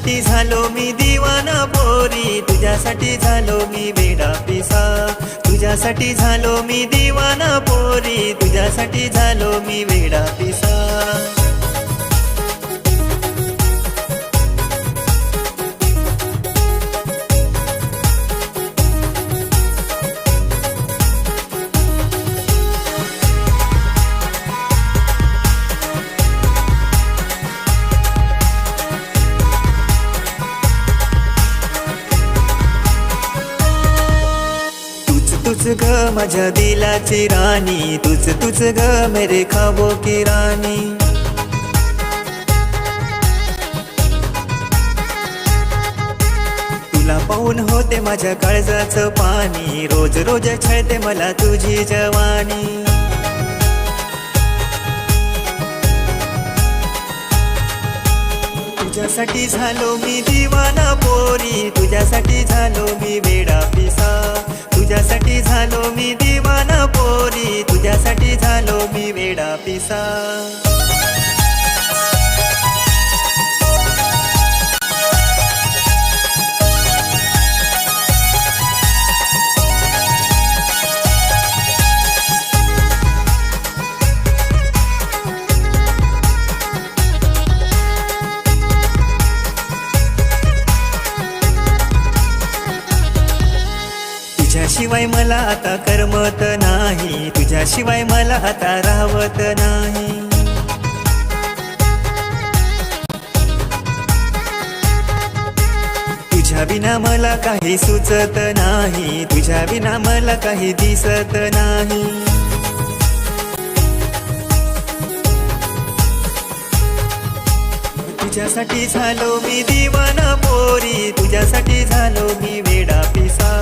तुझ्यासाठी झालो मी दिवाना पोरी, तुझ्यासाठी झालो मी वेडा पिसा. तुझ्यासाठी झालो मी दिवाना पोरी, तुझ्यासाठी झालो मी वेडा पिसा. तुझ ग माझ्या दिलाची राणी, तुझ ग मेरे ख्वाबों की राणी. तुला पाहून होते माझ्या काळजाचं पाणी, रोज रोज छळते मला तुझी जवानी. तुझ्यासाठी झालो मी दिवाना पोरी, तुझ्यासाठी झालो मी वेडा पिसा. तुझ्यासाठी झालो मी दिवाना पोरी, तुझ्यासाठी झालो मी वेडा पिसा. तुझ्याशिवाय मला आता करमत नाही, तुझ्याशिवाय मला आता राहवत नाही. तुझ्या बिना मला काही सुचत नाही, तुझ्या बिना मला काही दिसत नाही. तुझ्यासाठी झालो मी दिवाना पोरी, तुझ्यासाठी झालो मी वेडा पिसा.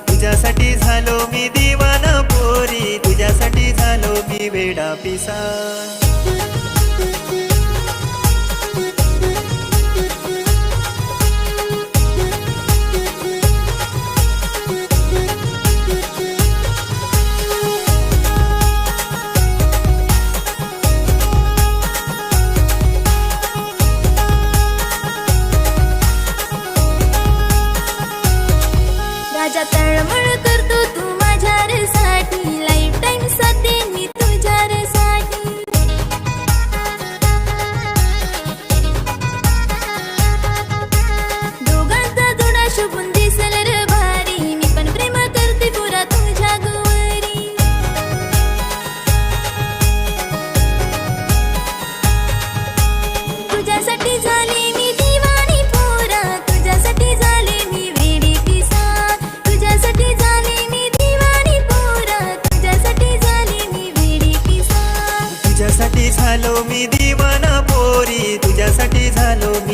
तुझ्यासाठी झालो मी दिवाना पोरी, तुझ्यासाठी झालो मी वेडा पिसा. राजा तळमळ करतो तू माझ्या साठी, लाईफ टाइम साथ देईन मी तुझ्या साठी. दोघांचा जोडा शोभून दिसल रे भारी, मी पण प्रेम करते पुरा तुझ्या गोवरी. तुझ्यासाठी झाले मी दिवानी पोरा, तुझ्यासाठी झाले मी वेडी पिसा. तुझ्यासाठी झाले मी दिवानी पोरा, तुझ्यासाठी झाले मी वेडी पिसा. तुझ्यासाठी झालो मी दिवाना पोरी, तुझ्यासाठी झालो मी